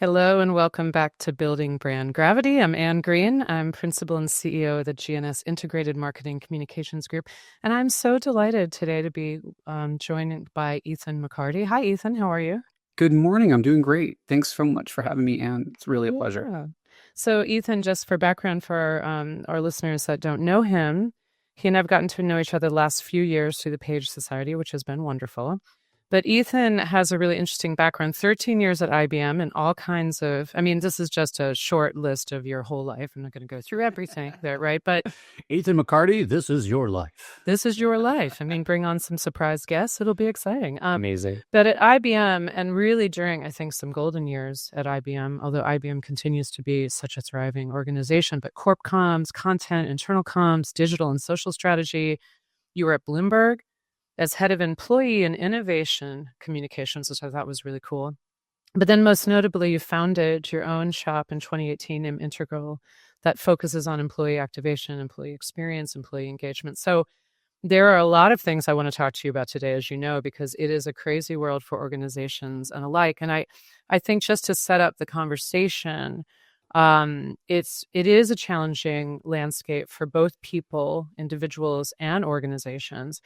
Hello and welcome back to Building Brand Gravity. I'm Anne Green. I'm Principal and CEO of the GNS Integrated Marketing Communications Group. And I'm so delighted today to be joined by Ethan McCarty. Hi, Ethan. How are you? Good morning. I'm doing great. Thanks so much for having me, Anne. It's really a pleasure. Yeah. So, Ethan, just for background for our listeners that don't know him, he and I've gotten to know each other the last few years through the Page Society, which has been wonderful. But Ethan has a really interesting background, 13 years at IBM and all kinds of, this is just a short list of your whole life. I'm not going to go through everything there, right? But Ethan McCarty, this is your life. this is your life. Bring on some surprise guests. It'll be exciting. Amazing. But at IBM, and really during, I think, some golden years at IBM, although IBM continues to be such a thriving organization, but corp comms, content, internal comms, digital and social strategy, you were at Bloomberg as head of employee and innovation communications, which I thought was really cool. But then most notably, you founded your own shop in 2018 named Integral that focuses on employee activation, employee experience, employee engagement. So there are a lot of things I want to talk to you about today, as you know, because it is a crazy world for organizations and alike. And I think just to set up the conversation, it is a challenging landscape for both people, individuals, and organizations.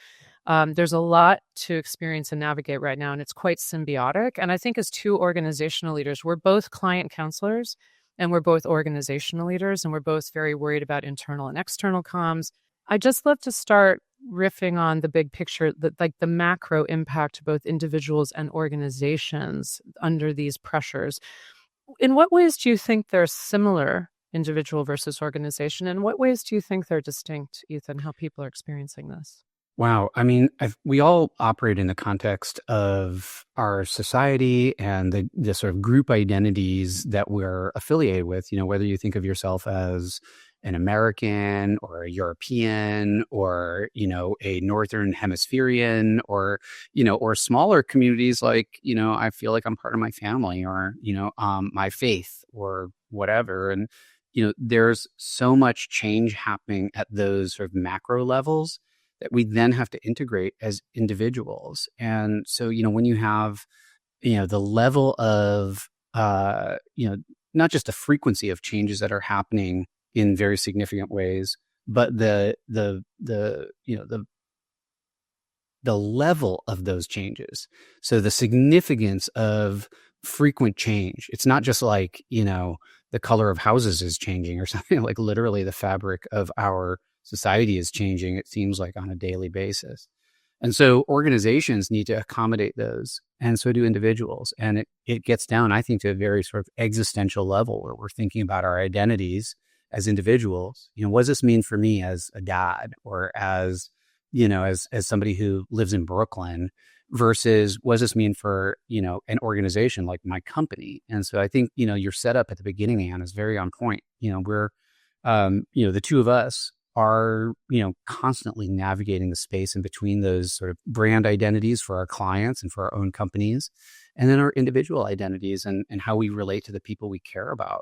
There's a lot to experience and navigate right now, and it's quite symbiotic. And I think as two organizational leaders, we're both client counselors and we're both organizational leaders, and we're both very worried about internal and external comms. I just love to start riffing on the big picture, the macro impact to both individuals and organizations under these pressures. In what ways do you think they're similar, individual versus organization? In what ways do you think they're distinct, Ethan, how people are experiencing this? Wow. We all operate in the context of our society and the sort of group identities that we're affiliated with, whether you think of yourself as an American or a European or, a Northern Hemispherian or smaller communities like, I feel like I'm part of my family or, my faith or whatever. And, there's so much change happening at those sort of macro levels that we then have to integrate as individuals. And so, when you have, the level of, not just the frequency of changes that are happening in very significant ways, but the level of those changes. So the significance of frequent change. It's not just like, the color of houses is changing or something, like literally the fabric of our society is changing, it seems like, on a daily basis. And so organizations need to accommodate those, and so do individuals. And it gets down, I think, to a very sort of existential level where we're thinking about our identities as individuals. What does this mean for me as a dad or as somebody who lives in Brooklyn versus what does this mean for, an organization like my company? And so I think, your setup at the beginning, Anne, is very on point. We're, the two of us are, constantly navigating the space in between those sort of brand identities for our clients and for our own companies, and then our individual identities and how we relate to the people we care about.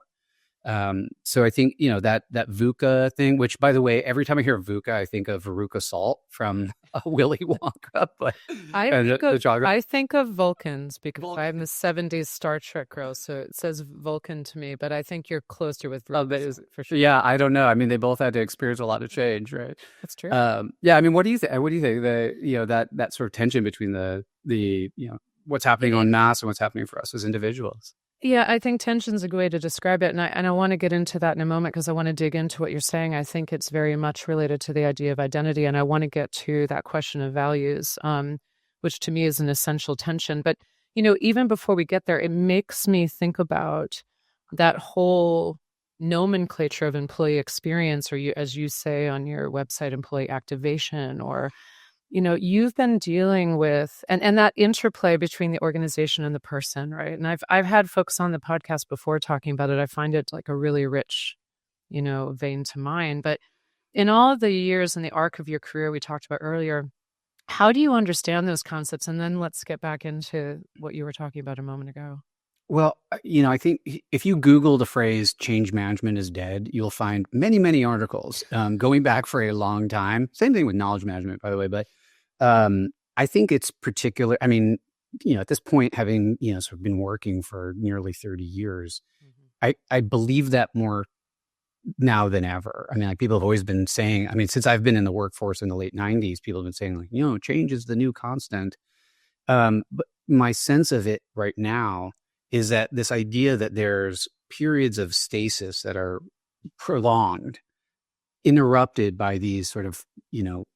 So I think, that VUCA thing, which, by the way, every time I hear VUCA, I think of Veruca Salt from Willy Wonka. But I think of Vulcans because I'm a 70s Star Trek girl, so it says Vulcan to me, but I think you're closer with Veruca for sure. Yeah, I don't know. They both had to experience a lot of change, right? That's true. What do you think? What do you think? That sort of tension between the what's happening en masse and what's happening for us as individuals? Yeah, I think tension's a good way to describe it. And I want to get into that in a moment because I want to dig into what you're saying. I think it's very much related to the idea of identity. And I want to get to that question of values, which to me is an essential tension. But, even before we get there, it makes me think about that whole nomenclature of employee experience, or as you say on your website, employee activation, or you've been dealing with and that interplay between the organization and the person, right? And I've had folks on the podcast before talking about it. I find it like a really rich, vein to mine. But in all of the years in the arc of your career we talked about earlier, how do you understand those concepts? And then let's get back into what you were talking about a moment ago. Well, I think if you Google the phrase change management is dead, you'll find many, many articles going back for a long time. Same thing with knowledge management, by the way. But I think it's particular. at this point, having, sort of been working for nearly 30 years, Mhm. I believe that more now than ever. I mean, like people have always been saying, I mean, since I've been in the workforce in the late 90s, people have been saying like, change is the new constant. But my sense of it right now is that this idea that there's periods of stasis that are prolonged, interrupted by these sort of,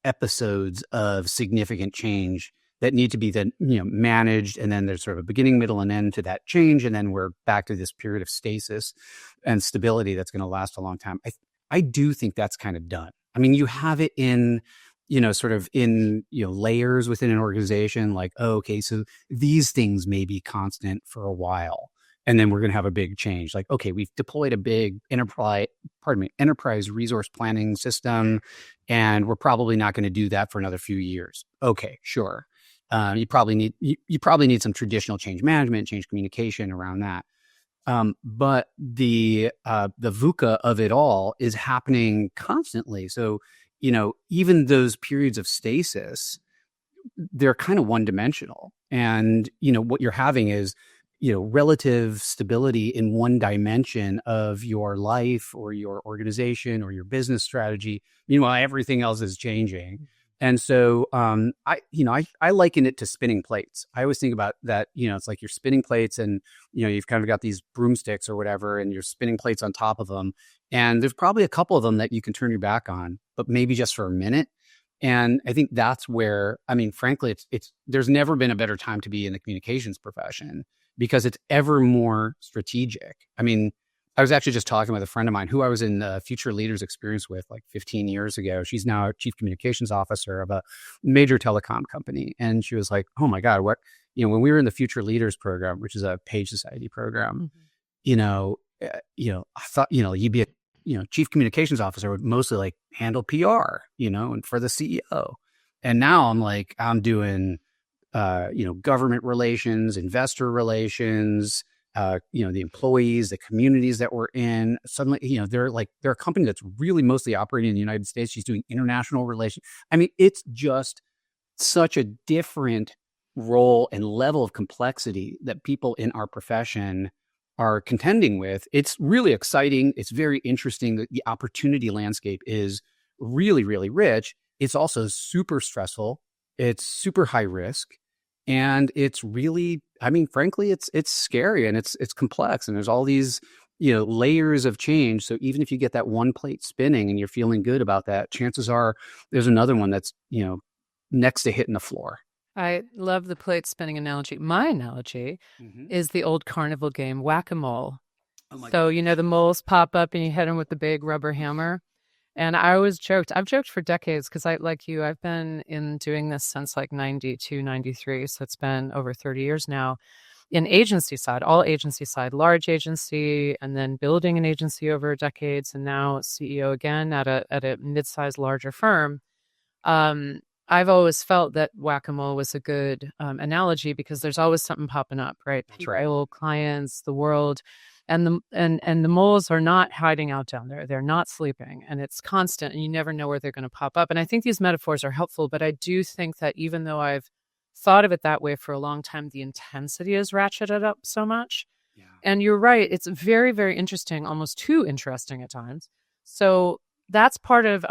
episodes of significant change that need to be then, managed. And then there's sort of a beginning, middle, and end to that change. And then we're back to this period of stasis and stability that's going to last a long time. I do think that's kind of done. I mean, you have it in, sort of in, layers within an organization, like, oh, okay, so these things may be constant for a while. And then we're going to have a big change. Like, okay, we've deployed a big enterprise resource planning system, and we're probably not going to do that for another few years. Okay, sure. You probably need some traditional change management, change communication around that. But the VUCA of it all is happening constantly. So, even those periods of stasis, they're kind of one dimensional. And, what you're having is, relative stability in one dimension of your life or your organization or your business strategy. Meanwhile, everything else is changing. And so, I liken it to spinning plates. I always think about that, it's like you're spinning plates and, you've kind of got these broomsticks or whatever, and you're spinning plates on top of them. And there's probably a couple of them that you can turn your back on, but maybe just for a minute. And I think that's where, I mean, frankly, there's never been a better time to be in the communications profession because it's ever more strategic. I mean, I was actually just talking with a friend of mine who I was in the Future Leaders Experience with like 15 years ago. She's now chief communications officer of a major telecom company. And she was like, oh my God, when we were in the Future Leaders program, which is a Page Society program, I thought, you'd be chief communications officer would mostly like handle PR, and for the CEO. And now I'm doing, government relations, investor relations, the employees, the communities that we're in. Suddenly, they're a company that's really mostly operating in the United States. She's doing international relations. I mean, it's just such a different role and level of complexity that people in our profession are contending with. It's really exciting. It's very interesting. The opportunity landscape is really, really rich. It's also super stressful. It's super high risk. And it's really, I mean, frankly, it's scary and it's complex. And there's all these, layers of change. So even if you get that one plate spinning and you're feeling good about that, chances are there's another one that's, next to hitting the floor. I love the plate spinning analogy. My analogy is the old carnival game, whack-a-mole. Oh my So, gosh. the moles pop up and you hit them with the big rubber hammer. And I always I've joked for decades because I've been in doing this since like 92, 93. So it's been over 30 years now in agency side, all agency side, large agency, and then building an agency over decades. And now CEO again at a mid-sized larger firm. I've always felt that whack-a-mole was a good analogy because there's always something popping up, right? That's People, right. clients, the world, and the moles are not hiding out down there. They're not sleeping, and it's constant, and you never know where they're going to pop up. And I think these metaphors are helpful, but I do think that even though I've thought of it that way for a long time, the intensity is ratcheted up so much. Yeah. And you're right; it's very, very interesting, almost too interesting at times. So that's part of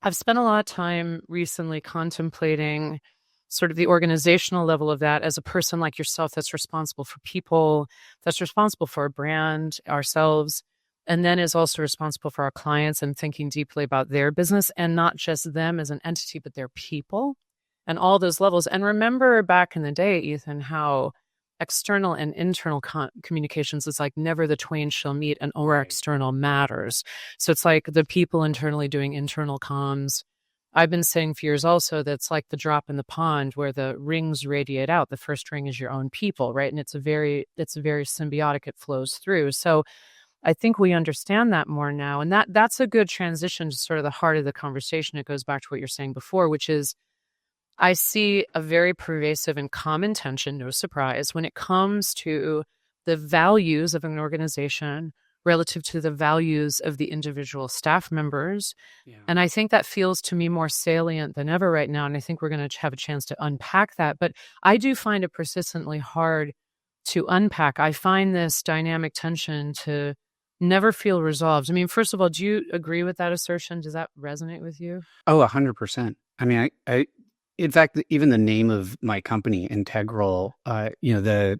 I've spent a lot of time recently contemplating sort of the organizational level of that as a person like yourself that's responsible for people, that's responsible for a brand, ourselves, and then is also responsible for our clients and thinking deeply about their business and not just them as an entity, but their people and all those levels. And remember back in the day, Ethan, how external and internal communications is like never the twain shall meet and or Right. external matters. So it's like the people internally doing internal comms. I've been saying for years also that's like the drop in the pond where the rings radiate out. The first ring is your own people, right? And it's very symbiotic. It flows through. So I think we understand that more now. And that's a good transition to sort of the heart of the conversation. It goes back to what you're saying before, which is I see a very pervasive and common tension, no surprise, when it comes to the values of an organization relative to the values of the individual staff members. Yeah. And I think that feels to me more salient than ever right now. And I think we're going to have a chance to unpack that. But I do find it persistently hard to unpack. I find this dynamic tension to never feel resolved. I mean, first of all, do you agree with that assertion? Does that resonate with you? Oh, 100%. I mean, in fact, even the name of my company, Integral, the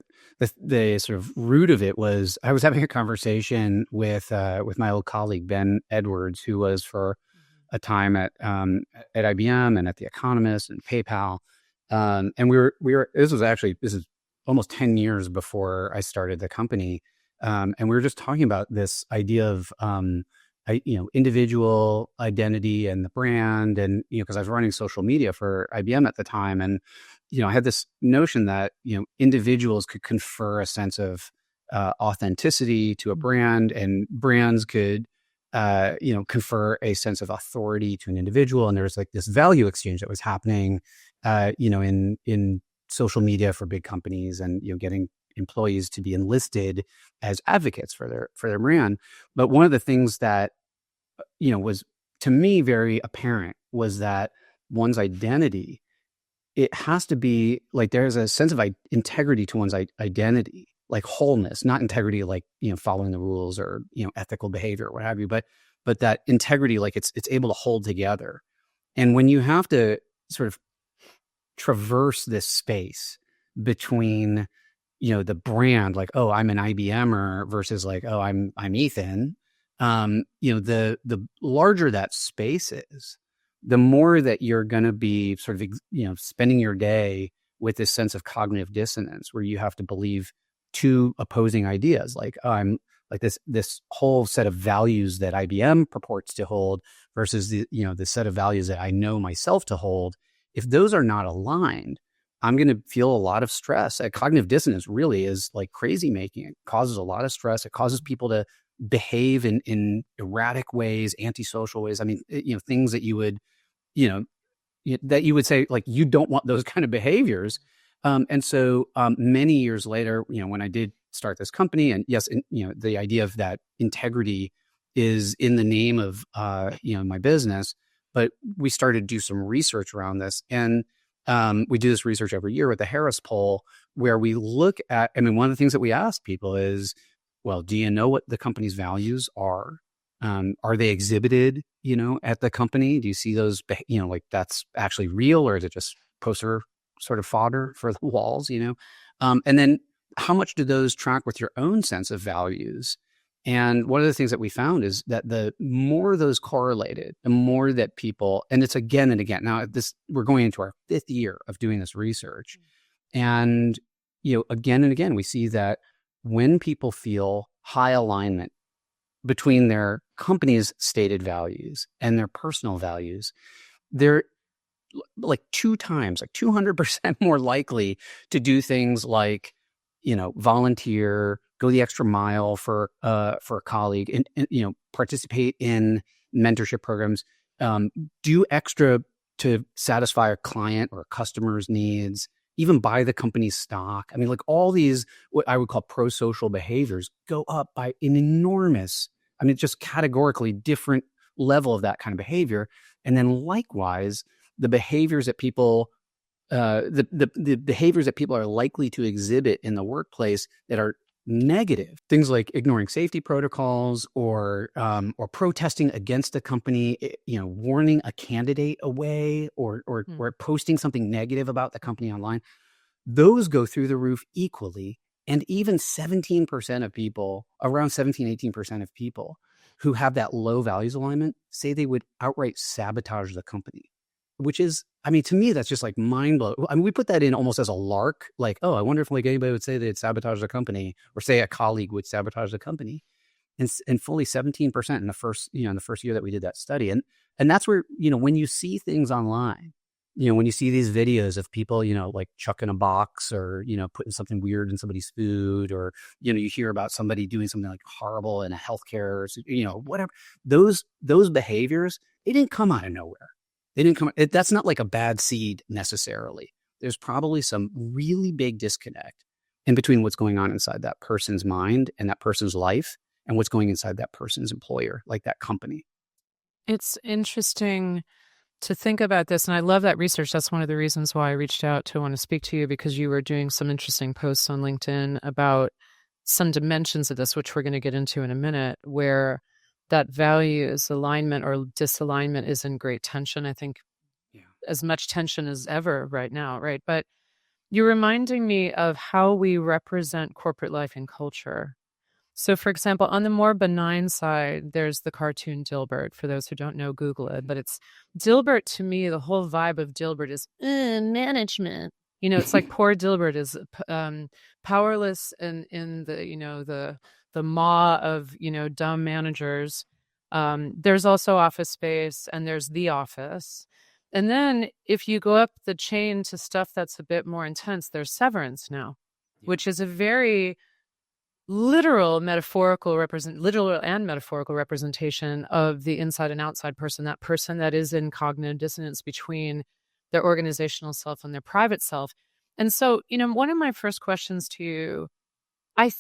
sort of root of it was I was having a conversation with my old colleague Ben Edwards, who was for a time at IBM and at The Economist and PayPal, and we were. This is almost 10 years before I started the company, and we were just talking about this idea of individual identity and the brand. And, because I was running social media for IBM at the time. And, I had this notion that, individuals could confer a sense of authenticity to a brand, and brands could, confer a sense of authority to an individual. And there was like this value exchange that was happening, in social media for big companies, and, getting employees to be enlisted as advocates for their brand. But one of the things that, was to me very apparent was that one's identity, it has to be like, there's a sense of integrity to one's identity, like wholeness, not integrity, like, following the rules or, ethical behavior or what have you, but that integrity, like it's able to hold together. And when you have to sort of traverse this space between, the brand, like, oh, I'm an IBMer versus like, oh, I'm Ethan. The larger that space is, the more that you're going to be sort of, spending your day with this sense of cognitive dissonance, where you have to believe two opposing ideas, like, oh, I'm like this whole set of values that IBM purports to hold versus the set of values that I know myself to hold. If those are not aligned, I'm going to feel a lot of stress. Cognitive dissonance really is like crazy making. It causes a lot of stress. It causes people to behave in erratic ways, antisocial ways. I mean, things that you would, that you would say, like, you don't want those kind of behaviors. And so many years later, when I did start this company, and yes, the idea of that integrity is in the name of, my business, but we started to do some research around this. And we do this research every year with the Harris poll, where we look at, one of the things that we ask people is, well, do you know what the company's values are? Are they exhibited, at the company? Do you see those, like that's actually real, or is it just poster sort of fodder for the walls, and then how much do those track with your own sense of values? And one of the things that we found is that the more those correlated, the more that people, and it's again and again, now we're going into our 5th year of doing this research. And, again and again, we see that when people feel high alignment between their company's stated values and their personal values, they're like 200% more likely to do things like, volunteer, go the extra mile for a colleague, and participate in mentorship programs, do extra to satisfy a client or a customer's needs, even buy the company's stock. Like all these, what I would call pro-social behaviors, go up by an enormous, just categorically different level of that kind of behavior. And then likewise, the behaviors that people, the behaviors that people are likely to exhibit in the workplace that are negative, things like ignoring safety protocols, or protesting against a company, warning a candidate away, or posting something negative about the company online, those go through the roof equally. And even 17% of people, around 18% of people who have that low values alignment, say they would outright sabotage the company, which is, to me, that's just like mind blowing. We put that in almost as a lark, like, oh, I wonder if like anybody would say they'd sabotage the company, or say a colleague would sabotage the company. And fully 17% in the first year that we did that study. And that's where, when you see things online, when you see these videos of people, like chucking a box, or, putting something weird in somebody's food, or, you hear about somebody doing something like horrible in a healthcare, whatever, those behaviors, they didn't come out of nowhere. They didn't come. That's not like a bad seed necessarily. There's probably some really big disconnect in between what's going on inside that person's mind and that person's life, and what's going inside that person's employer, like that company. It's interesting to think about this. And I love that research. That's one of the reasons why I reached out to want to speak to you, because you were doing some interesting posts on LinkedIn about some dimensions of this, which we're going to get into in a minute, where that values alignment or disalignment is in great tension. I think Yeah. as much tension as ever right now, right? But you're reminding me of how we represent corporate life and culture. So, for example, on the more benign side, there's the cartoon Dilbert. For those who don't know, Google it. But it's Dilbert, to me, the whole vibe of Dilbert is management. It's like poor Dilbert is powerless in the, the maw of, dumb managers. There's also Office Space, and there's The Office. And then if you go up the chain to stuff that's a bit more intense, there's Severance now, which is a very literal and metaphorical representation of the inside and outside person, that person that is in cognitive dissonance between their organizational self and their private self. And so, one of my first questions to you, I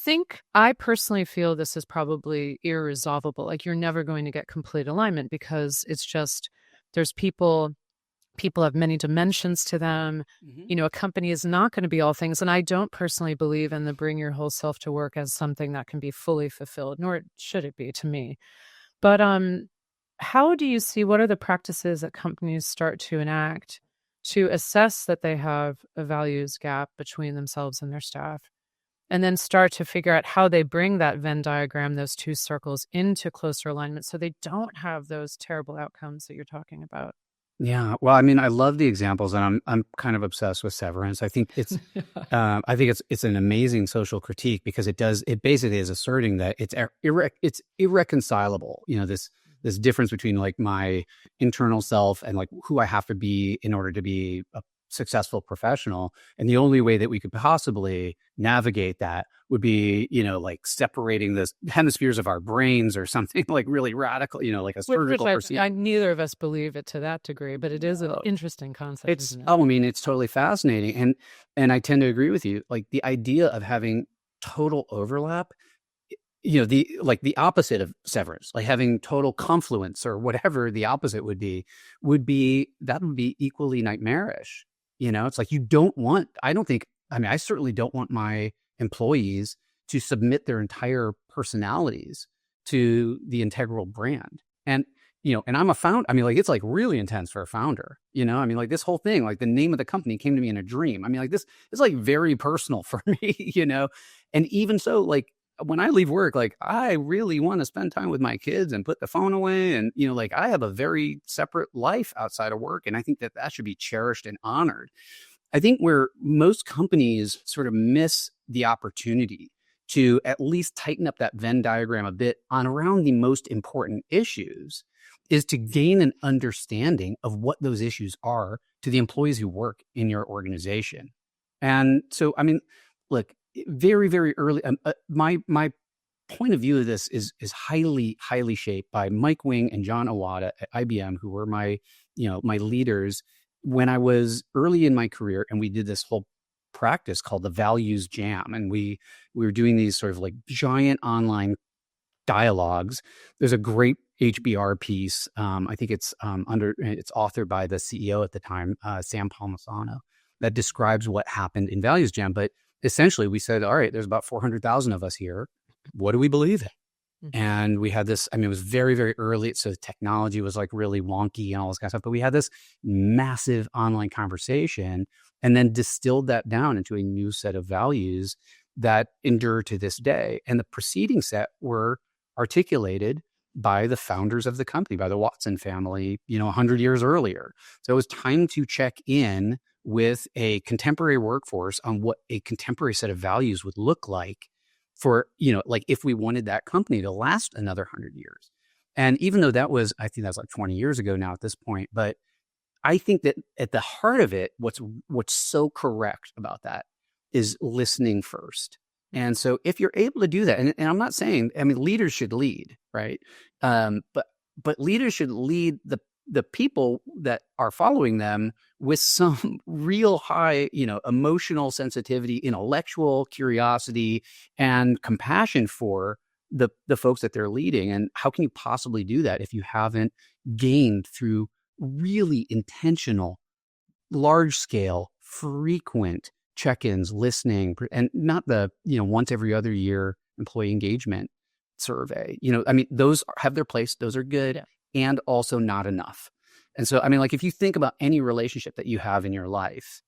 personally feel this is probably irresolvable. Like, you're never going to get complete alignment, because it's just, there's people have many dimensions to them. A company is not going to be all things. And I don't personally believe in the bring your whole self to work as something that can be fully fulfilled, nor should it be to me. But how do you see, what are the practices that companies start to enact to assess that they have a values gap between themselves and their staff, and then start to figure out how they bring that Venn diagram, those two circles, into closer alignment so they don't have those terrible outcomes that you're talking about? Yeah. Well, I mean, I love the examples, and I'm kind of obsessed with Severance. I think it's it's an amazing social critique, because it basically is asserting that it's irreconcilable. This difference between like my internal self and like who I have to be in order to be a successful professional. And the only way that we could possibly navigate that would be, like separating the hemispheres of our brains or something like really radical, like a surgical procedure. Neither of us believe it to that degree, but it is an interesting concept. Isn't it? I mean, it's totally fascinating. And I tend to agree with you. Like the idea of having total overlap, the opposite of severance, like having total confluence or whatever the opposite would be equally nightmarish. It's like I certainly don't want my employees to submit their entire personalities to the integral brand. And, and I'm a founder. I mean, like, it's like really intense for a founder, I mean, like this whole thing, like the name of the company came to me in a dream. I mean, like this is like very personal for me, and even so, like, when I leave work, like I really want to spend time with my kids and put the phone away. And, like I have a very separate life outside of work. And I think that should be cherished and honored. I think where most companies sort of miss the opportunity to at least tighten up that Venn diagram a bit on around the most important issues is to gain an understanding of what those issues are to the employees who work in your organization. And so, I mean, look, very, very early, my point of view of this is highly, highly shaped by Mike Wing and John Iwata at IBM, who were my leaders when I was early in my career. And we did this whole practice called the Values Jam. And we were doing these sort of like giant online dialogues. There's a great HBR piece. I think it's authored by the CEO at the time, Sam Palmisano, that describes what happened in Values Jam. But essentially, we said, all right, there's about 400,000 of us here. What do we believe in? Mm-hmm. And we had this, I mean, it was very, very early. So the technology was like really wonky and all this kind of stuff. But we had this massive online conversation and then distilled that down into a new set of values that endure to this day. And the preceding set were articulated by the founders of the company, by the Watson family, 100 years earlier. So it was time to check in with a contemporary workforce on what a contemporary set of values would look like for, like if we wanted that company to last another 100 years. And even though I think that's like 20 years ago now at this point, but I think that at the heart of it, what's so correct about that is listening first. And so if you're able to do that, and I'm not saying, I mean, leaders should lead, right? But leaders should lead the people that are following them with some real high, emotional sensitivity, intellectual curiosity, and compassion for the folks that they're leading. And how can you possibly do that if you haven't gained through really intentional, large scale, frequent check-ins, listening, and not the, once every other year employee engagement survey. I mean, those have their place. Those are good, and also not enough. And so, I mean, like, if you think about any relationship that you have in your life,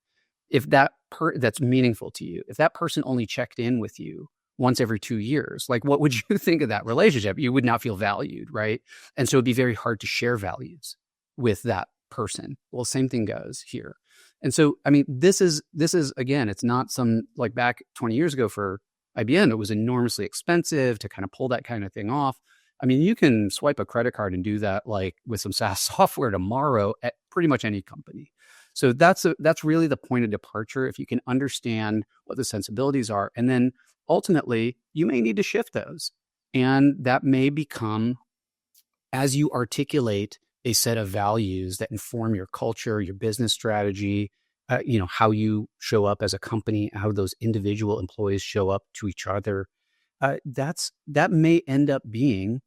if that's meaningful to you, if that person only checked in with you once every 2 years, like, what would you think of that relationship? You would not feel valued, right? And so it'd be very hard to share values with that person. Well, same thing goes here. And so, I mean, this is again, it's not some, like, back 20 years ago for IBM, it was enormously expensive to kind of pull that kind of thing off. I mean, you can swipe a credit card and do that, like, with some SaaS software tomorrow at pretty much any company. So that's really the point of departure. If you can understand what the sensibilities are, and then ultimately you may need to shift those. And that may become, as you articulate a set of values that inform your culture, your business strategy, how you show up as a company, how those individual employees show up to each other. That may end up being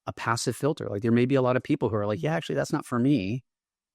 a passive filter. Like, there may be a lot of people who are like, yeah, actually, that's not for me.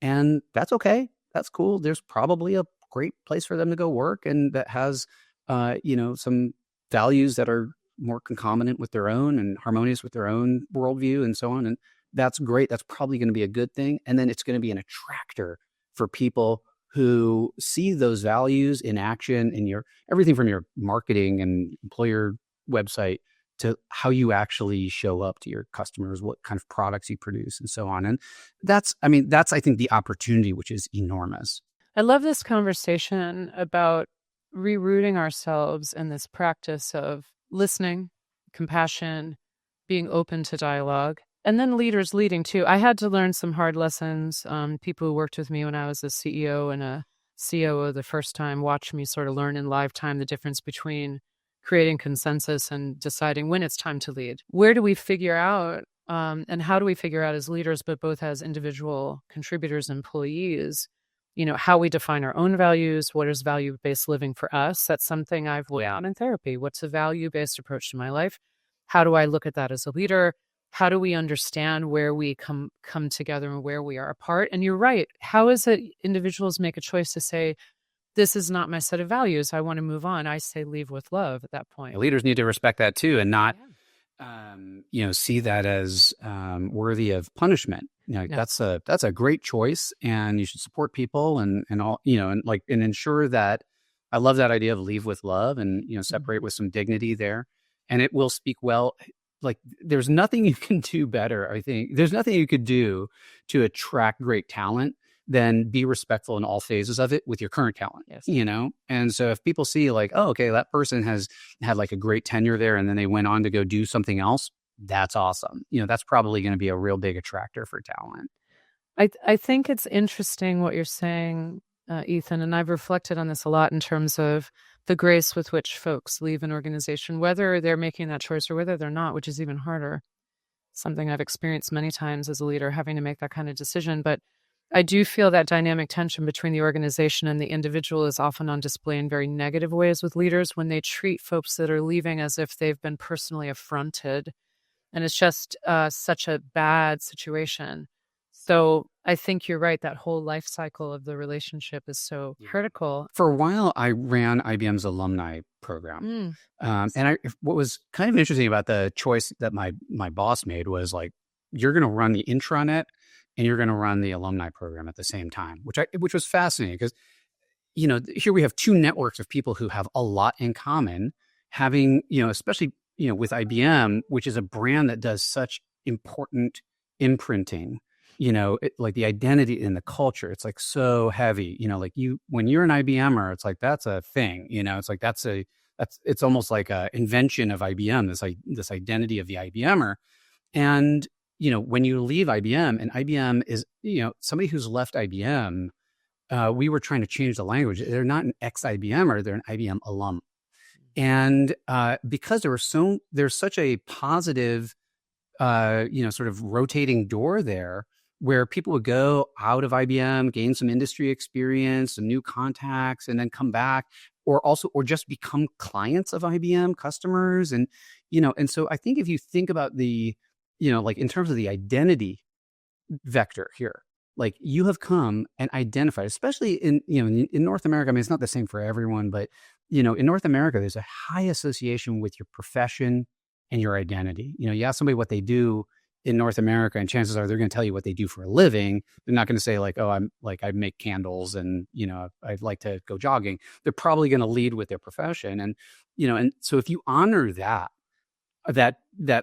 And that's okay. That's cool. There's probably a great place for them to go work, and that has, some values that are more concomitant with their own and harmonious with their own worldview and so on. And that's great. That's probably going to be a good thing. And then it's going to be an attractor for people who see those values in action in everything from your marketing and employer website to how you actually show up to your customers, what kind of products you produce, and so on. And that's, I think, the opportunity, which is enormous. I love this conversation about rerouting ourselves in this practice of listening, compassion, being open to dialogue, and then leaders leading too. I had to learn some hard lessons. People who worked with me when I was a CEO and a COO the first time watched me sort of learn in live time the difference between creating consensus and deciding when it's time to lead. Where do we figure out, and how do we figure out as leaders, but both as individual contributors, employees, how we define our own values? What is value-based living for us? That's something I've worked on in therapy. What's a value-based approach to my life? How do I look at that as a leader? How do we understand where we come together and where we are apart? And you're right. How is it individuals make a choice to say, this is not my set of values, I want to move on? I say leave with love at that point. Leaders need to respect that too, and not, see that as worthy of punishment. That's a great choice, and you should support people and all, and ensure that. I love that idea of leave with love, and separate with some dignity there, and it will speak well. Like, there's nothing you can do better. I think there's nothing you could do to attract great talent than be respectful in all phases of it with your current talent. Yes. And so if people see, like, oh, okay, that person has had like a great tenure there, and then they went on to go do something else, that's awesome. That's probably going to be a real big attractor for talent. I think it's interesting what you're saying, Ethan, and I've reflected on this a lot in terms of the grace with which folks leave an organization, whether they're making that choice or whether they're not, which is even harder. Something I've experienced many times as a leader, having to make that kind of decision. But I do feel that dynamic tension between the organization and the individual is often on display in very negative ways with leaders when they treat folks that are leaving as if they've been personally affronted. And it's just such a bad situation. So I think you're right. That whole life cycle of the relationship is so critical. For a while, I ran IBM's alumni program. And what was kind of interesting about the choice that my boss made was, like, you're going to run the intranet and you're going to run the alumni program at the same time, which was fascinating because, here we have two networks of people who have a lot in common, having, especially, with IBM, which is a brand that does such important imprinting, like the identity and the culture, it's like so heavy, like when you're an IBMer, it's like, that's a thing, it's like, it's almost like a invention of IBM, this identity of the IBMer. And, when you leave IBM, and IBM is, somebody who's left IBM, we were trying to change the language. They're not an ex-IBMer, they're an IBM alum. And because there's such a positive, sort of rotating door there, where people would go out of IBM, gain some industry experience, some new contacts, and then come back, or just become clients of IBM, customers. And, And so I think if you think about like in terms of the identity vector here, like you have come and identified, especially in North America. I mean, it's not the same for everyone, but in North America, there's a high association with your profession and your identity. You ask somebody what they do in North America, and chances are they're going to tell you what they do for a living. They're not going to say like, oh, I make candles and, I'd like to go jogging. They're probably going to lead with their profession. And so if you honor that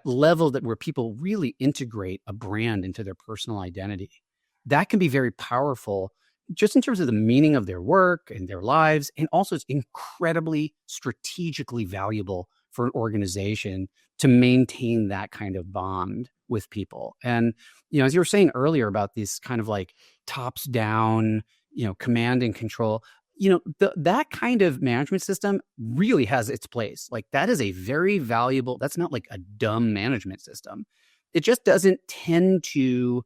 level where people really integrate a brand into their personal identity, that can be very powerful just in terms of the meaning of their work and their lives. And also it's incredibly strategically valuable for an organization to maintain that kind of bond with people. And, as you were saying earlier about this kind of like tops down, command and control, that kind of management system really has its place. Like that is a very valuable, that's not like a dumb management system. It just doesn't tend to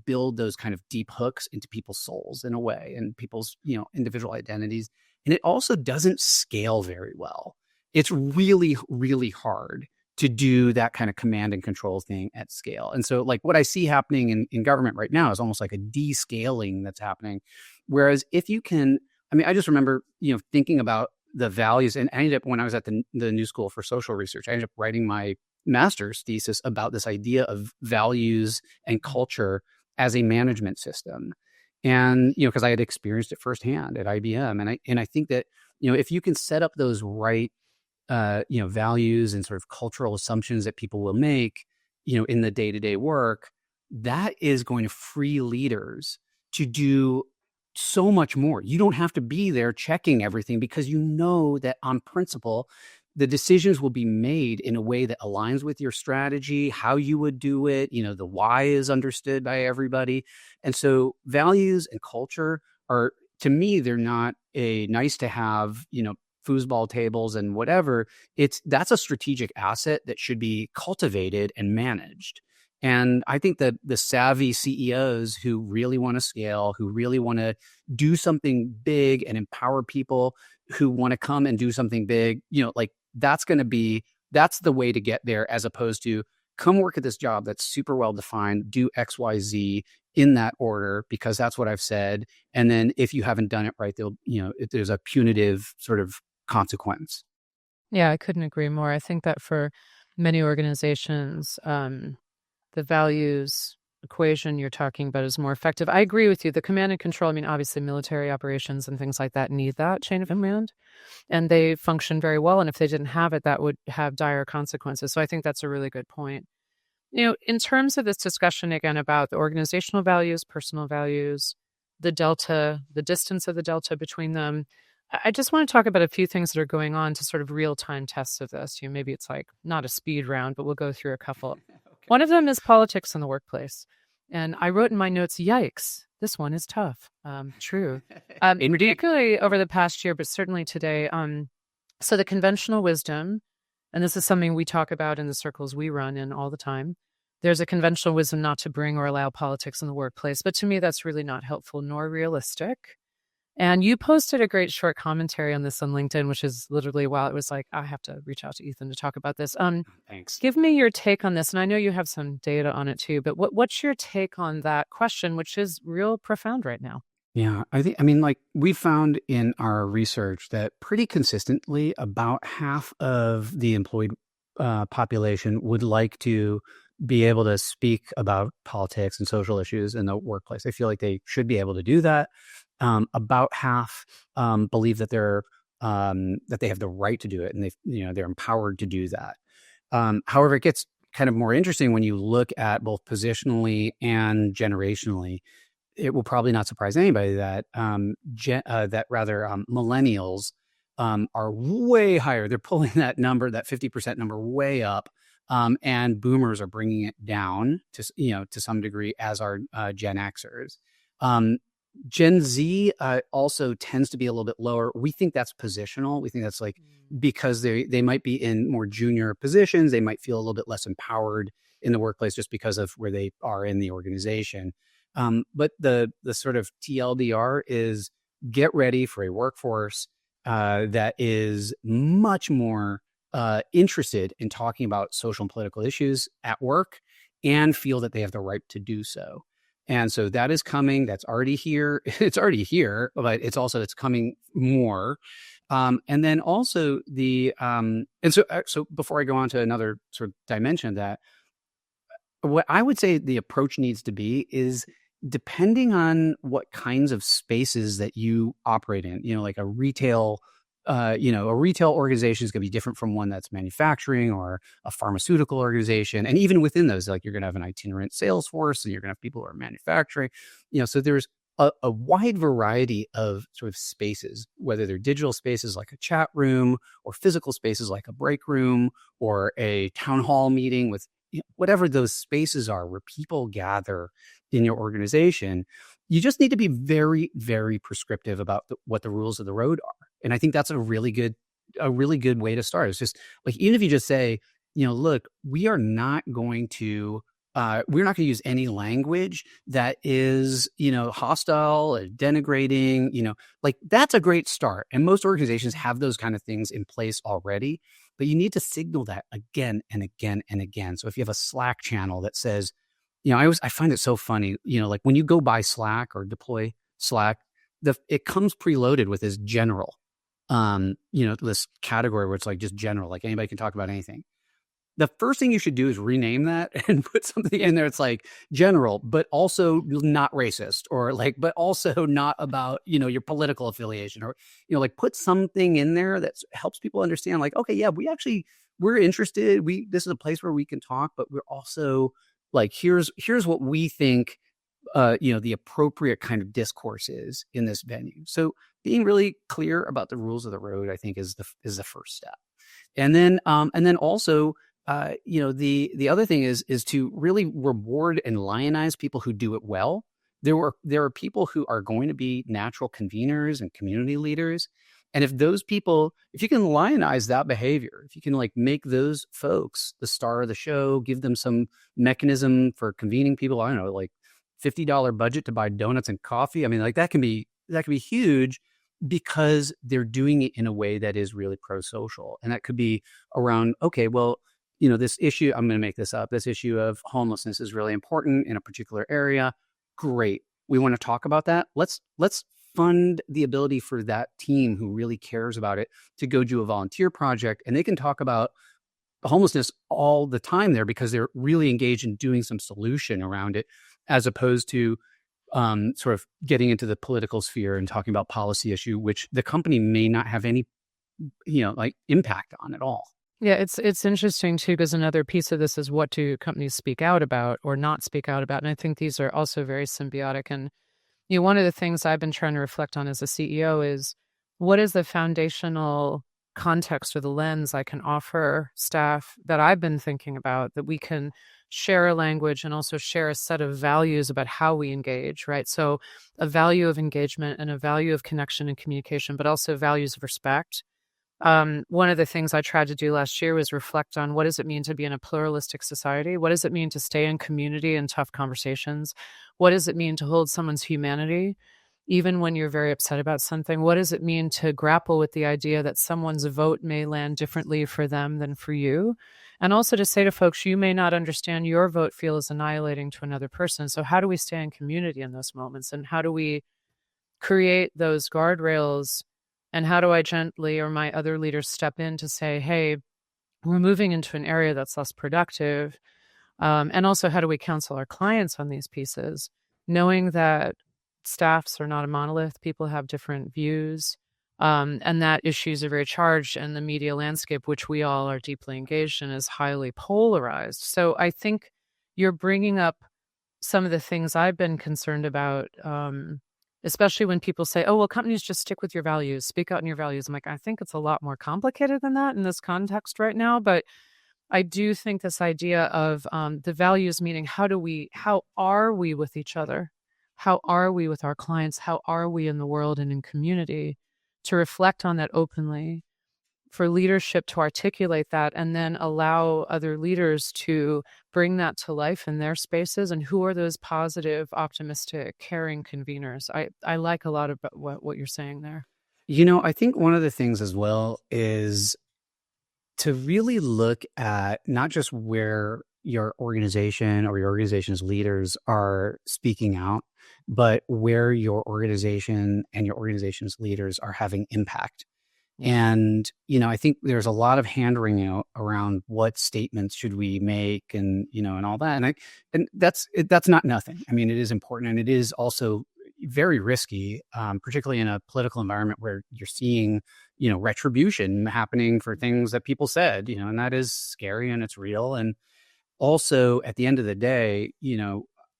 build those kind of deep hooks into people's souls in a way and people's, individual identities. And it also doesn't scale very well. It's really, really hard to do that kind of command and control thing at scale. And so like what I see happening in government right now is almost like a descaling that's happening. Whereas if you can, I mean, I just remember, thinking about the values, and I ended up, when I was at the New School for Social Research, I ended up writing my master's thesis about this idea of values and culture as a management system. And, because I had experienced it firsthand at IBM. And I think that, if you can set up those right, values and sort of cultural assumptions that people will make, in the day-to-day work, that is going to free leaders to do so much more. You don't have to be there checking everything because that on principle, the decisions will be made in a way that aligns with your strategy, how you would do it. The why is understood by everybody. And so values and culture are, to me, they're not a nice to have, foosball tables and whatever. That's a strategic asset that should be cultivated and managed. And I think that the savvy CEOs who really want to scale, who really want to do something big and empower people who want to come and do something big, like that's the way to get there, as opposed to come work at this job that's super well defined, do XYZ in that order, because that's what I've said. And then if you haven't done it right, there's a punitive sort of consequence. Yeah, I couldn't agree more. I think that for many organizations, the values equation you're talking about is more effective. I agree with you. The command and control, I mean, obviously military operations and things like that need that chain of command, and they function very well. And if they didn't have it, that would have dire consequences. So I think that's a really good point. In terms of this discussion again about the organizational values, personal values, the delta, the distance of the delta between them, I just want to talk about a few things that are going on to sort of real-time tests of this. Maybe it's like not a speed round, but we'll go through a couple. Okay. One of them is politics in the workplace. And I wrote in my notes, yikes, this one is tough. True. Particularly over the past year, but certainly today. So the conventional wisdom, and this is something we talk about in the circles we run in all the time, there's a conventional wisdom not to bring or allow politics in the workplace. But to me, that's really not helpful nor realistic. And you posted a great short commentary on this on LinkedIn, which is literally, while it was like, I have to reach out to Ethan to talk about this. Thanks. Give me your take on this. And I know you have some data on it too, but what's your take on that question, which is real profound right now? Yeah, I mean, like we found in our research that pretty consistently about half of the employed population would like to be able to speak about politics and social issues in the workplace. They feel like they should be able to do that. About half believe that that they have the right to do it, and they're empowered to do that. However, it gets kind of more interesting when you look at both positionally and generationally. It will probably not surprise anybody that millennials are way higher. They're pulling that number, that 50% number, way up, and boomers are bringing it down to some degree, as are Gen Xers. Gen Z also tends to be a little bit lower. We think that's positional. We think that's like because they might be in more junior positions. They might feel a little bit less empowered in the workplace just because of where they are in the organization. But the sort of TLDR is get ready for a workforce that is much more interested in talking about social and political issues at work and feel that they have the right to do so. And so that is coming. That's already here. It's already here, but it's coming more. And then also so before I go on to another sort of dimension of that, what I would say the approach needs to be is depending on what kinds of spaces that you operate in, like a retail organization is going to be different from one that's manufacturing or a pharmaceutical organization. And even within those, like you're going to have an itinerant sales force and you're going to have people who are manufacturing, so there's a wide variety of sort of spaces, whether they're digital spaces like a chat room or physical spaces like a break room or a town hall meeting with whatever those spaces are where people gather in your organization. You just need to be very, very prescriptive about what the rules of the road are. And I think that's a really good way to start. It's just like, even if you just say, look, we're not going to use any language that is, hostile, denigrating, like that's a great start. And most organizations have those kind of things in place already, but you need to signal that again and again and again. So if you have a Slack channel that says, I find it so funny, like when you go buy Slack or deploy Slack, it comes preloaded with this general, this category where it's like just general, like anybody can talk about anything. The first thing you should do is rename that and put something in there. It's like general, but also not racist, or like, but also not about, your political affiliation, or, like put something in there that helps people understand like, okay, yeah, we're interested. This is a place where we can talk, but we're also like, here's what we think, the appropriate kind of discourse is in this venue. So being really clear about the rules of the road, I think is the first step. And then also, the other thing is to really reward and lionize people who do it well. There are people who are going to be natural conveners and community leaders. And if you can lionize that behavior, if you can like make those folks the star of the show, give them some mechanism for convening people, I don't know, like $50 budget to buy donuts and coffee. I mean, like that can be huge, because they're doing it in a way that is really pro-social. And that could be around, okay, well, this issue, I'm going to make this up, this issue of homelessness is really important in a particular area. Great. We want to talk about that. Let's fund the ability for that team who really cares about it to go do a volunteer project, and they can talk about homelessness all the time there because they're really engaged in doing some solution around it, as opposed to sort of getting into the political sphere and talking about policy issue, which the company may not have any, like impact on at all. Yeah, it's interesting too, because another piece of this is, what do companies speak out about or not speak out about? And I think these are also very symbiotic. And one of the things I've been trying to reflect on as a CEO is, what is the foundational context or the lens I can offer staff that I've been thinking about, that we can share a language and also share a set of values about how we engage, right? So a value of engagement and a value of connection and communication, but also values of respect. One of the things I tried to do last year was reflect on, what does it mean to be in a pluralistic society? What does it mean to stay in community and tough conversations? What does it mean to hold someone's humanity, even when you're very upset about something? What does it mean to grapple with the idea that someone's vote may land differently for them than for you? And also to say to folks, you may not understand your vote feels annihilating to another person. So how do we stay in community in those moments? And how do we create those guardrails? And how do I gently, or my other leaders, step in to say, hey, we're moving into an area that's less productive? And also, how do we counsel our clients on these pieces, knowing that staffs are not a monolith, people have different views, and that issues are very charged, and the media landscape, which we all are deeply engaged in, is highly polarized. So I think you're bringing up some of the things I've been concerned about, especially when people say, oh, well, companies just stick with your values, speak out in your values. I'm like, I think it's a lot more complicated than that in this context right now. But I do think this idea of the values, meaning how are we with each other? How are we with our clients? How are we in the world and in community? To reflect on that openly, for leadership to articulate that, and then allow other leaders to bring that to life in their spaces. And who are those positive, optimistic, caring conveners? I like a lot of what you're saying there. I think one of the things as well is to really look at not just where your organization or your organization's leaders are speaking out, but where your organization and your organization's leaders are having impact. Yeah. And, I think there's a lot of hand wringing around what statements should we make and, and all that. And that's not nothing. I mean, it is important, and it is also very risky, particularly in a political environment where you're seeing, retribution happening for things that people said, and that is scary and it's real. And also at the end of the day,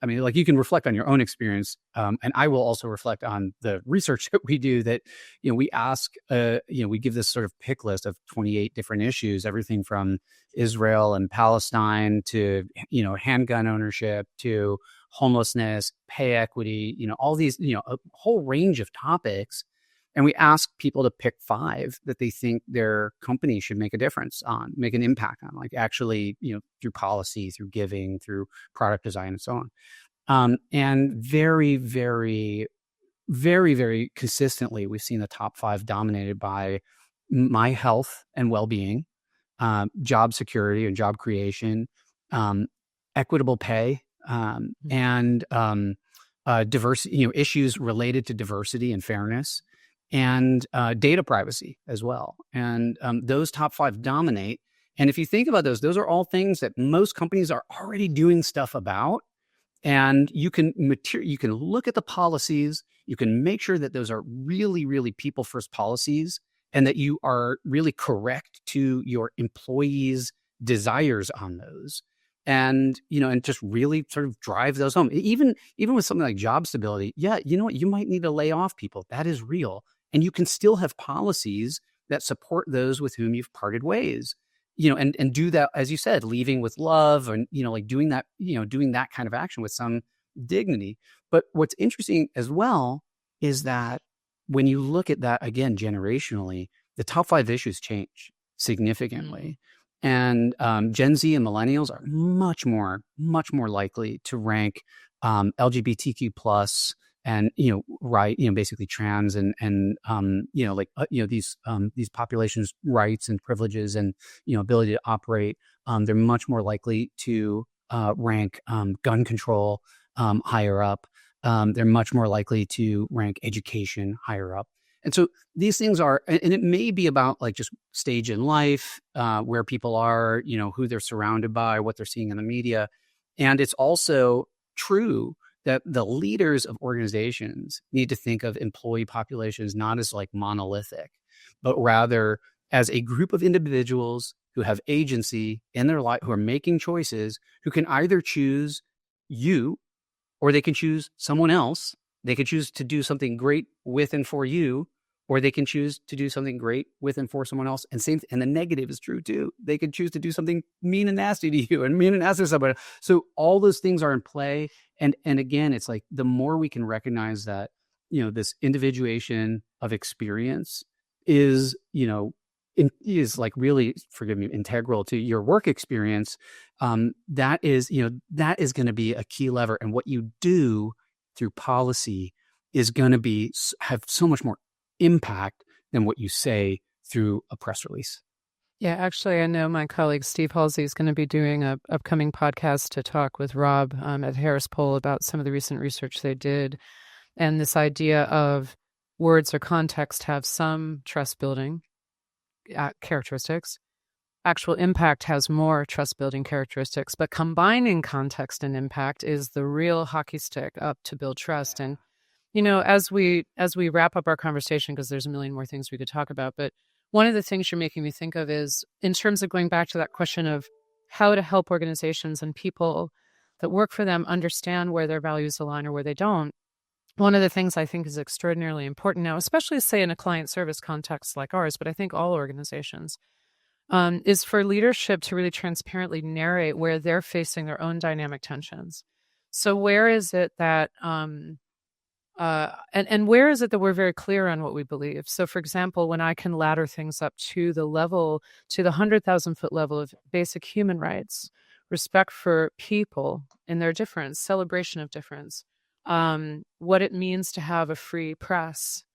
I mean, like, you can reflect on your own experience, and I will also reflect on the research that we do. That we ask, we give this sort of pick list of 28 different issues, everything from Israel and Palestine to handgun ownership to homelessness, pay equity, all these, a whole range of topics. And we ask people to pick 5 that they think their company should make a difference on, make an impact on, like actually, through policy, through giving, through product design, and so on. And very, very, very, very consistently, we've seen the top 5 dominated by my health and well-being, job security and job creation, equitable pay, and diversity, issues related to diversity and fairness, and data privacy as well. And those top 5 dominate. And if you think about those are all things that most companies are already doing stuff about. And you can look at the policies. You can make sure that those are really, really people first policies, and that you are really correct to your employees' desires on those. And, and just really sort of drive those home. Even with something like job stability, yeah, you know what? You might need to lay off people. That is real. And you can still have policies that support those with whom you've parted ways, and do that, as you said, leaving with love, and, like doing that kind of action with some dignity. But what's interesting as well is that when you look at that again, generationally, the top 5 issues change significantly. And Gen Z and millennials are much more likely to rank LGBTQ plus and basically trans and these populations' rights and privileges and ability to operate. They're much more likely to rank gun control higher up. They're much more likely to rank education higher up. And so these things are, and it may be about like just stage in life, where people are, who they're surrounded by, what they're seeing in the media. And it's also true that the leaders of organizations need to think of employee populations not as like monolithic, but rather as a group of individuals who have agency in their life, who are making choices, who can either choose you, or they can choose someone else. They could choose to do something great with and for you, or they can choose to do something great with and for someone else. And the negative is true too. They could choose to do something mean and nasty to you and mean and nasty to somebody. So all those things are in play. And again, it's like the more we can recognize that, this individuation of experience is, is like really, forgive me, integral to your work experience. That is going to be a key lever. And what you do through policy is going to have so much more impact than what you say through a press release. Yeah, actually, I know my colleague Steve Halsey is going to be doing a upcoming podcast to talk with Rob at Harris Poll about some of the recent research they did, and this idea of words or context have some trust building characteristics. Actual impact has more trust building characteristics, but combining context and impact is the real hockey stick up to build trust. And as we wrap up our conversation, because there's a million more things we could talk about, but one of the things you're making me think of is in terms of going back to that question of how to help organizations and people that work for them understand where their values align or where they don't. One of the things I think is extraordinarily important now, especially say in a client service context like ours, but I think all organizations, is for leadership to really transparently narrate where they're facing their own dynamic tensions. So where is it that and where is it that we're very clear on what we believe? So, for example, when I can ladder things up to the 100,000-foot level of basic human rights, respect for people in their difference, celebration of difference, what it means to have a free press,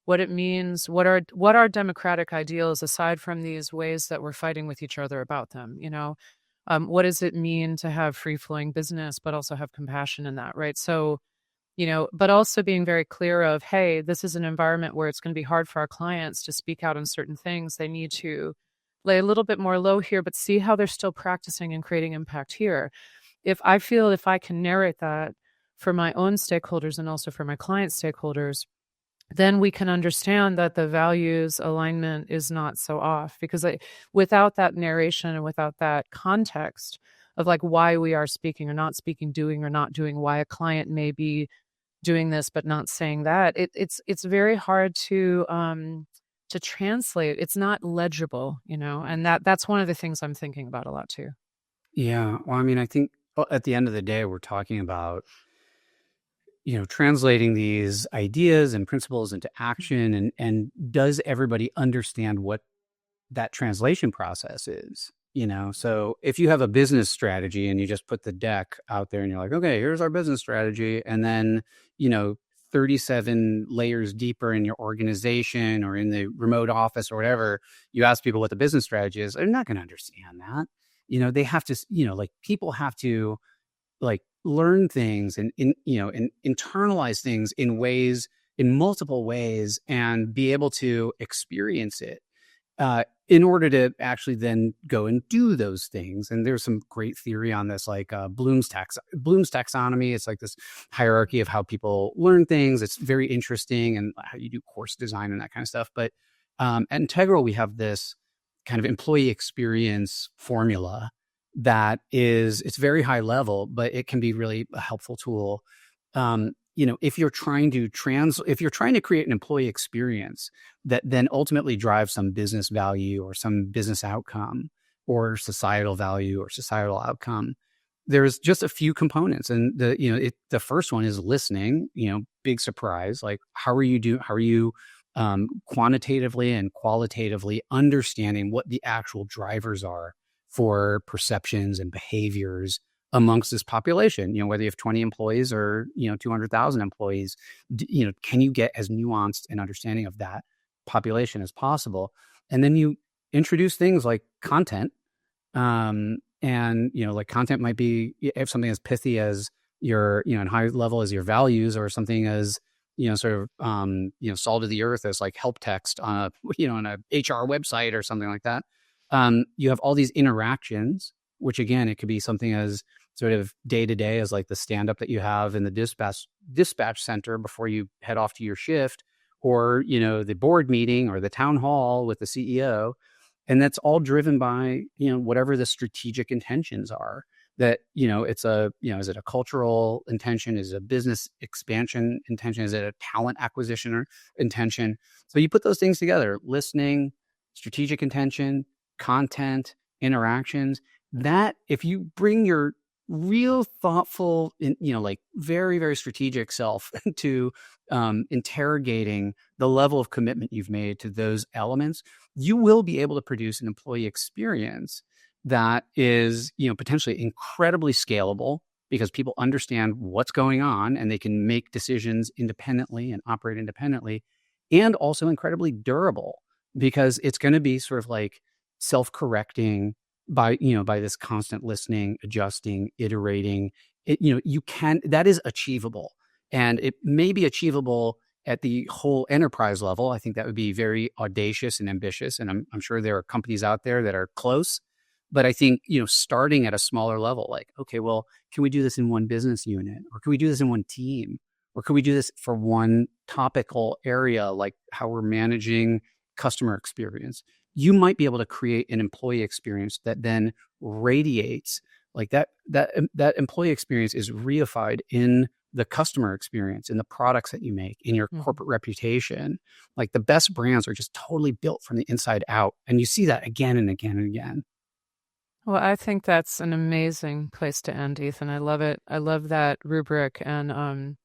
what it means, what are democratic ideals aside from these ways that we're fighting with each other about them, what does it mean to have free flowing business, but also have compassion in that, right? So, but also being very clear of, hey, this is an environment where it's going to be hard for our clients to speak out on certain things. They need to lay a little bit more low here, but see how they're still practicing and creating impact here. If I can narrate that for my own stakeholders and also for my client stakeholders, then we can understand that the values alignment is not so off, because without that narration and without that context of like why we are speaking or not speaking, doing or not doing, why a client may be doing this but not saying that, it's very hard to translate. It's not legible, and that's one of the things I'm thinking about a lot too. Yeah. Well, I mean, I think at the end of the day, we're talking about, translating these ideas and principles into action, and does everybody understand what that translation process is? So if you have a business strategy and you just put the deck out there and you're like, okay, here's our business strategy, and then, 37 layers deeper in your organization or in the remote office or whatever, you ask people what the business strategy is, they're not going to understand that. They have to, like, people have to, like, learn things and internalize things in multiple ways, and be able to experience it in order to actually then go and do those things. And there's some great theory on this, like Bloom's taxonomy. It's like this hierarchy of how people learn things. It's very interesting, and how you do course design and that kind of stuff. But at Integral, we have this kind of employee experience formula it's very high level, but it can be really a helpful tool. If you're trying to create an employee experience that then ultimately drives some business value or some business outcome or societal value or societal outcome, there's just a few components. And the first one is listening. Big surprise. Like, how are you quantitatively and qualitatively understanding what the actual drivers are for perceptions and behaviors amongst this population? Whether you have 20 employees or 200,000 employees, can you get as nuanced an understanding of that population as possible? And then you introduce things like content, and like content might be if something as pithy as your and high level as your values, or something as sort of salt of the earth as like help text on on a HR website or something like that. You have all these interactions, which again, it could be something as sort of day to day as like the stand up that you have in the dispatch center before you head off to your shift, or the board meeting or the town hall with the CEO. And that's all driven by whatever the strategic intentions are. That it's is it a cultural intention? Is it a business expansion intention? Is it a talent acquisition or intention? So you put those things together: listening, strategic intention, content, interactions. That if you bring your real thoughtful, like very, very strategic self to interrogating the level of commitment you've made to those elements, you will be able to produce an employee experience that is, potentially incredibly scalable, because people understand what's going on and they can make decisions independently and operate independently, and also incredibly durable, because it's going to be sort of like self-correcting by this constant listening, adjusting, iterating. That is achievable, and it may be achievable at the whole enterprise level. I think that would be very audacious and ambitious, and I'm sure there are companies out there that are close. But I think, starting at a smaller level, like, okay, well, can we do this in one business unit, or can we do this in one team, or can we do this for one topical area, like how we're managing customer experience? You might be able to create an employee experience that then radiates, like that employee experience is reified in the customer experience, in the products that you make, in your corporate reputation. Like, the best brands are just totally built from the inside out. And you see that again and again and again. Well, I think that's an amazing place to end, Ethan. I love it. I love that rubric. And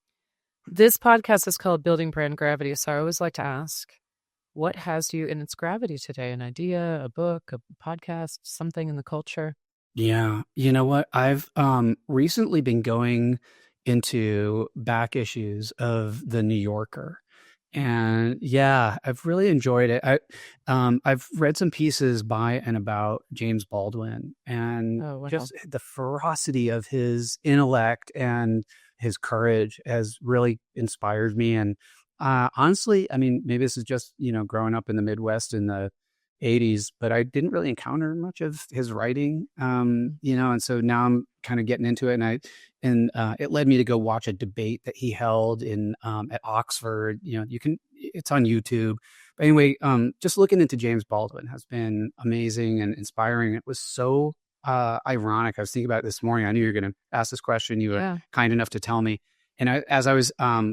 this podcast is called Building Brand Gravity. So I always like to ask, what has you in its gravity today? An idea, a book, a podcast, something in the culture? Yeah. You know what? I've recently been going into back issues of The New Yorker. And yeah, I've really enjoyed it. I've read some pieces by and about James Baldwin, and Oh, wow. just the ferocity of his intellect and his courage has really inspired me. And honestly, I mean, maybe this is just, growing up in the Midwest in the 80s, but I didn't really encounter much of his writing, and so now I'm kind of getting into it. And it led me to go watch a debate that he held in at Oxford. It's on YouTube. But anyway, just looking into James Baldwin has been amazing and inspiring. It was so ironic. I was thinking about it this morning. I knew you were going to ask this question. You were Yeah. kind enough to tell me. And as I was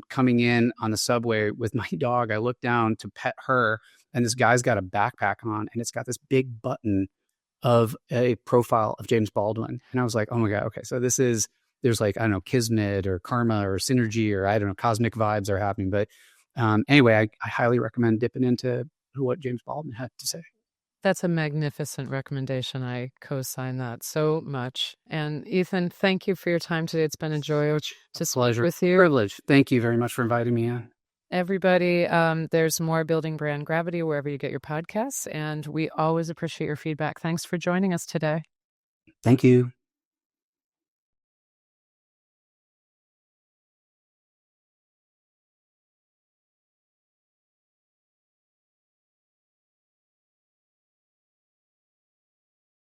coming in on the subway with my dog, I looked down to pet her, and this guy's got a backpack on, and it's got this big button of a profile of James Baldwin. And I was like, oh my God, okay. So there's like, I don't know, kismet or karma or synergy, or I don't know, cosmic vibes are happening. But anyway, I highly recommend dipping into what James Baldwin had to say. That's a magnificent recommendation. I co-sign that so much. And Ethan, thank you for your time today. It's been a joy to speak Pleasure. with you. Privilege. Thank you very much for inviting me in. Everybody, there's more Building Brand Gravity wherever you get your podcasts, and we always appreciate your feedback. Thanks for joining us today. Thank you.